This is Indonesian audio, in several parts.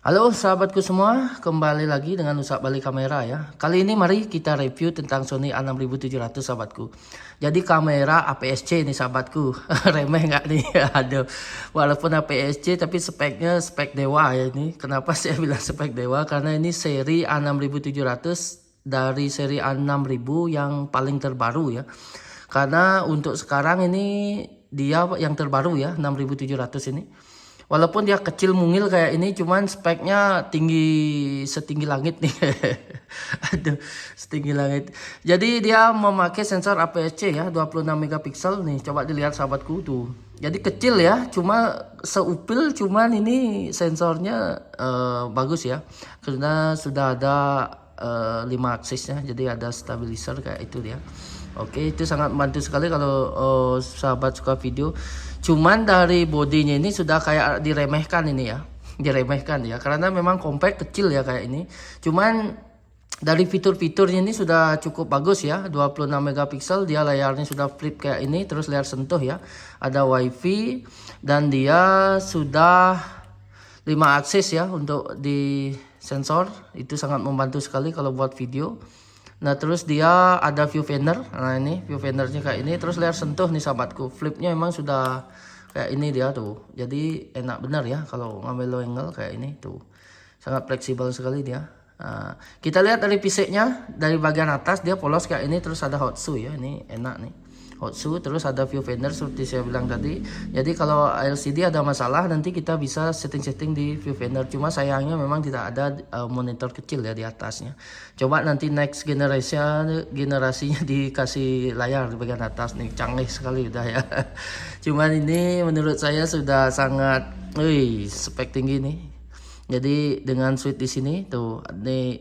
Halo sahabatku semua, kembali lagi dengan Usak Balik Kamera ya. Kali ini mari kita review tentang Sony A6700 sahabatku. Jadi kamera APS-C ini sahabatku. Remeh nggak nih? Aduh. Walaupun APS-C tapi speknya spek dewa ya ini. Kenapa saya bilang spek dewa? Karena ini seri A6700 dari seri A6000 yang paling terbaru ya. Karena untuk sekarang ini dia yang terbaru ya, 6700 ini. Walaupun dia kecil mungil kayak ini, cuman speknya setinggi langit nih. Aduh, setinggi langit. Jadi dia memakai sensor APS-C ya, 26 megapiksel nih. Coba dilihat sahabatku tuh. Jadi kecil ya, cuma seupil, cuman ini sensornya bagus ya. Karena sudah ada 5 aksesnya, jadi ada stabilizer kayak itu dia. Oke, itu sangat membantu sekali kalau sahabat suka video. Cuman dari bodinya ini sudah kayak diremehkan ini ya. Diremehkan ya, karena memang compact kecil ya kayak ini. Cuman dari fitur-fiturnya ini sudah cukup bagus ya. 26 megapiksel, dia layarnya sudah flip kayak ini, terus layar sentuh ya. Ada wifi dan dia sudah 5 akses ya untuk di sensor. Itu sangat membantu sekali kalau buat video. Nah terus dia ada viewfinder. Nah ini viewfindernya kayak ini. Terus layar sentuh nih sahabatku. Flipnya emang sudah kayak ini dia tuh. Jadi enak benar ya kalau ngambil low angle kayak ini tuh. Sangat fleksibel sekali dia. Nah, kita lihat dari piseknya. Dari bagian atas dia polos kayak ini. Terus ada hot shoe ya. Ini enak nih. Hot shoe, terus ada viewfinder seperti saya bilang tadi. Jadi kalau LCD ada masalah nanti kita bisa setting-setting di viewfinder. Cuma sayangnya memang tidak ada monitor kecil ya di atasnya. Coba nanti next generasinya dikasih layar di bagian atas nih, canggih sekali udah ya. Cuman ini menurut saya sudah sangat, spek tinggi nih. Jadi dengan switch di sini tuh,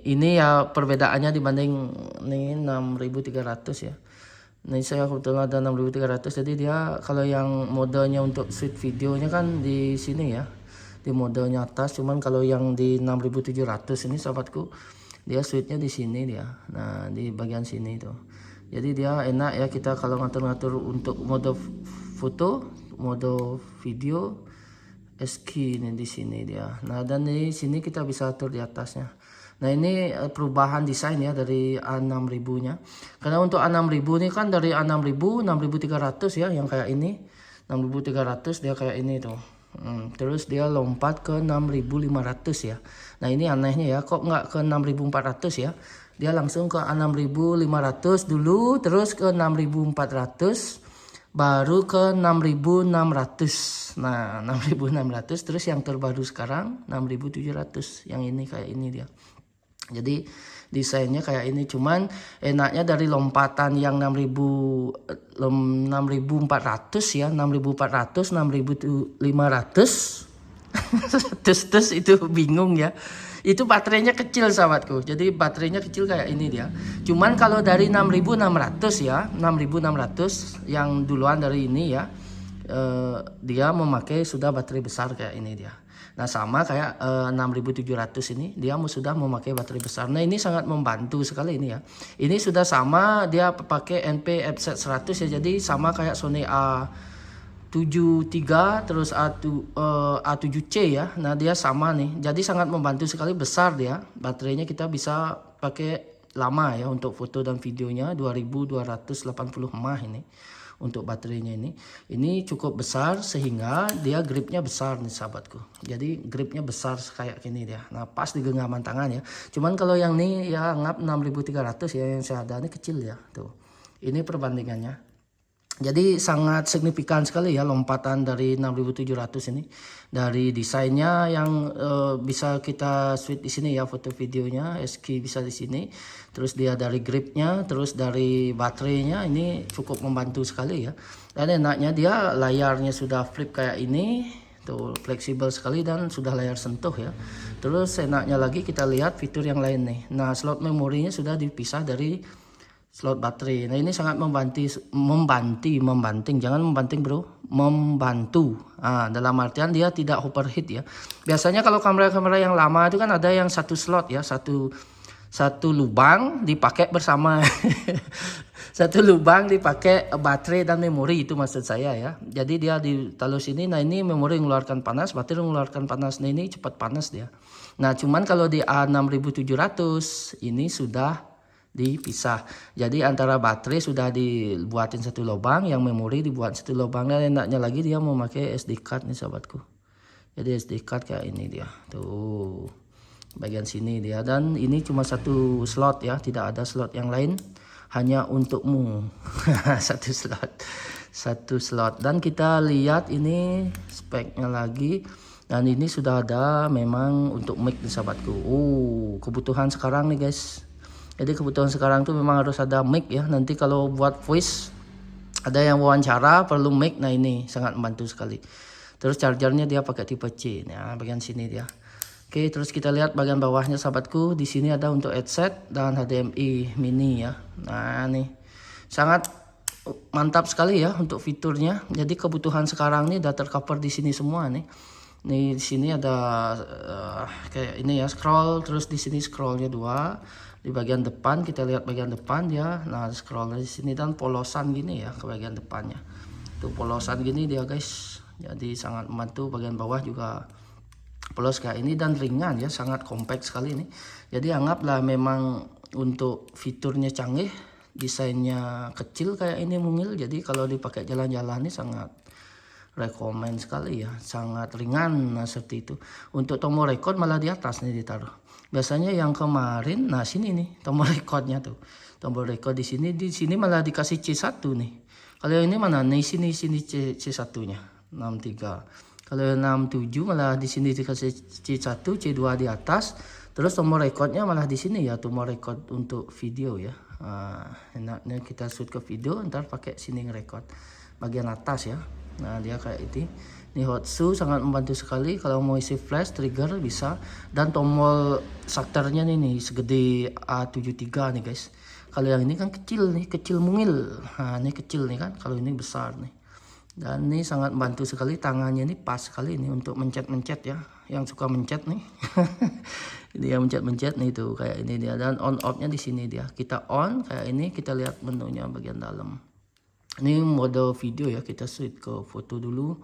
ini ya perbedaannya dibanding nih 6300 ya. Nah saya kebetulan ada 6300, jadi dia kalau yang modenya untuk switch videonya kan di sini ya, di modenya atas. Cuman kalau yang di 6700 ini sahabatku, dia switchnya di sini dia. Nah di bagian sini tuh. Jadi dia enak ya kita kalau ngatur-ngatur untuk mode foto, mode video, SQ ini di sini dia. Nah dan di sini kita bisa atur di atasnya. Nah ini perubahan desain ya dari A6000 nya. Karena untuk A6000 ini kan dari A6000 6300 ya yang kayak ini. 6300 dia kayak ini tuh. Terus dia lompat ke 6500 ya. Nah ini anehnya ya, kok nggak ke 6400 ya. Dia langsung ke A6500 dulu, terus ke 6400, baru ke 6600. Nah 6600, terus yang terbaru sekarang 6700. Yang ini kayak ini dia. Jadi desainnya kayak ini, cuman enaknya dari lompatan yang 6400 ya, 6400, 6500. Terus itu bingung ya. Itu baterainya kecil sahabatku. Jadi baterainya kecil kayak ini dia. Cuman kalau dari 6600 ya, 6600 yang duluan dari ini ya, dia memakai sudah baterai besar kayak ini dia. Nah sama kayak 6700 ini dia sudah memakai baterai besar. Nah ini sangat membantu sekali ini ya. Ini sudah sama, dia pakai NP FZ100 ya. Jadi sama kayak Sony A73 terus A7C ya. Nah dia sama nih. Jadi sangat membantu sekali, besar dia. Baterainya kita bisa pakai lama ya untuk foto dan videonya. 2280 mAh ini. Untuk baterainya ini cukup besar sehingga dia gripnya besar nih sahabatku. Jadi gripnya besar kayak gini dia. Nah pas di genggaman tangan ya. Cuman kalau yang ini ya ngap 6300 ya, yang saya ada ini kecil ya tuh. Ini perbandingannya. Jadi sangat signifikan sekali ya lompatan dari 6700 ini. Dari desainnya yang bisa kita switch di sini ya, foto videonya, SQ bisa di sini. Terus dia dari gripnya, terus dari baterainya ini cukup membantu sekali ya. Dan enaknya dia layarnya sudah flip kayak ini. Tuh fleksibel sekali dan sudah layar sentuh ya. Terus enaknya lagi kita lihat fitur yang lain nih. Nah slot memorinya sudah dipisah dari slot baterai. Nah ini sangat membanting, jangan membanting bro, membantu. Dalam artian dia tidak overheat ya. Biasanya kalau kamera-kamera yang lama itu kan ada yang satu slot ya, satu satu lubang dipakai bersama. Satu lubang dipakai baterai dan memori, itu maksud saya ya. Jadi dia ditaruh sini. Nah ini memori mengeluarkan panas, baterai mengeluarkan panas. Nah ini cepat panas dia. Nah cuman kalau di A6700 ini sudah dipisah. Jadi antara baterai sudah dibuatin satu lubang, yang memori dibuat satu lubang. Dan enaknya lagi dia mau pakai SD card nih sahabatku. Jadi SD card kayak ini dia. Tuh bagian sini dia, dan ini cuma satu slot ya, tidak ada slot yang lain, hanya untukmu. satu slot. Dan kita lihat ini speknya lagi, dan ini sudah ada memang untuk mic nih sahabatku. Kebutuhan sekarang nih guys. Jadi kebutuhan sekarang tuh memang harus ada mic ya. Nanti kalau buat voice, ada yang wawancara perlu mic, nah ini sangat membantu sekali. Terus chargernya dia pakai tipe C. Nah bagian sini dia. Oke, terus kita lihat bagian bawahnya sahabatku. Di sini ada untuk headset dan HDMI mini ya. Nah, nih sangat mantap sekali ya untuk fiturnya. Jadi kebutuhan sekarang nih udah tercover di sini semua nih. Nih di sini ada kayak ini ya, scroll, terus di sini scrollnya 2. Di bagian depan kita lihat bagian depan ya. Nah, scrollnya di sini dan polosan gini ya ke bagian depannya. Tuh polosan gini dia guys. Jadi sangat membantu. Bagian bawah juga polos kayak ini dan ringan ya, sangat compact sekali ini. Jadi anggaplah memang untuk fiturnya canggih, desainnya kecil kayak ini mungil. Jadi kalau dipakai jalan-jalan ini sangat rekomen sekali ya, sangat ringan. Nah seperti itu. Untuk tombol record malah di atas nih ditaruh. Biasanya yang kemarin, nah sini nih tombol recordnya tuh, tombol record di sini malah dikasih C1 nih. Kalau ini mana nih, sini C1-nya 63. Kalau 67 malah di sini dikasih C1, C2 di atas. Terus tombol recordnya malah di sini ya, tombol record untuk video ya. Enaknya kita shoot ke video, ntar pakai sini ngerecord bagian atas ya. Nah dia kayak itu. Ini Hotsu sangat membantu sekali kalau mau isi flash trigger bisa. Dan tombol shutternya nih segede A73 nih guys. Kalau yang ini kan kecil nih, kecil mungil. Nah ini kecil nih kan, kalau ini besar nih. Dan ini sangat membantu sekali, tangannya ini pas sekali ini untuk mencet-mencet ya, yang suka mencet nih. Ini yang mencet-mencet nih tuh kayak ini dia. Dan on off-nya di sini dia. Kita on kayak ini, kita lihat menunya bagian dalam. Ini mode video ya, kita switch ke foto dulu.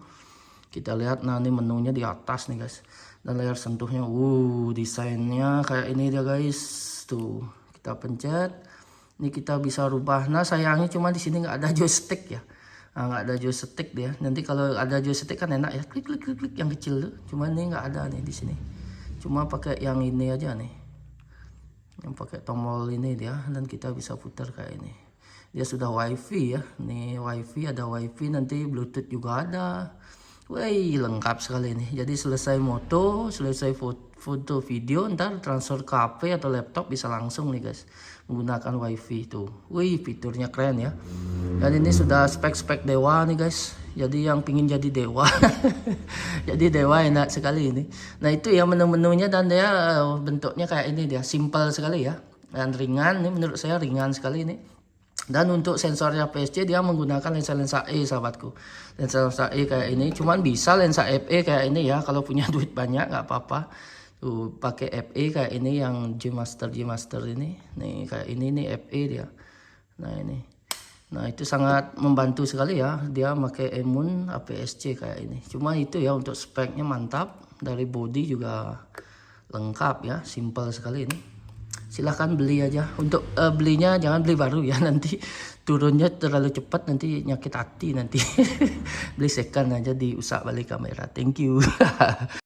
Kita lihat, nah ini menunya di atas nih guys. Dan layar sentuhnya, desainnya kayak ini dia guys. Tuh, kita pencet. Ini kita bisa rubah. Nah sayangnya cuma di sini nggak ada joystick ya. Nah, nggak ada joystick dia. Nanti kalau ada joystick kan enak ya, klik klik klik klik yang kecil tuh. Cuma ini nggak ada nih di sini. Cuma pakai yang ini aja nih. Yang pakai tombol ini dia, dan kita bisa putar kayak ini. Dia sudah wifi ya. Nih wifi, ada wifi, nanti bluetooth juga ada. Wih, lengkap sekali nih. Jadi selesai moto, selesai foto video, ntar transfer ke HP atau laptop bisa langsung nih guys, menggunakan wifi itu. Wih, fiturnya keren ya. Dan ini sudah spek-spek dewa nih guys. Jadi yang pingin jadi dewa, jadi dewa enak sekali ini. Nah itu ya menu-menunya, dan dia bentuknya kayak ini dia, simple sekali ya. Dan ringan, ini menurut saya ringan sekali ini. Dan untuk sensornya PSC dia menggunakan lensa E sahabatku. Lensa E kayak ini, cuman bisa lensa FE kayak ini ya. Kalau punya duit banyak nggak apa-apa. Tuh pakai FE kayak ini yang G Master ini. Nih kayak ini nih FE dia. Nah ini. Nah itu sangat membantu sekali ya. Dia pakai Emun APS-C kayak ini. Cuma itu ya untuk speknya mantap. Dari body juga lengkap ya. Simple sekali ini. Silahkan beli aja. Untuk belinya jangan beli baru ya, nanti turunnya terlalu cepat, nanti nyakit hati nanti. Beli second aja di Usak Balik Kamera. Thank you.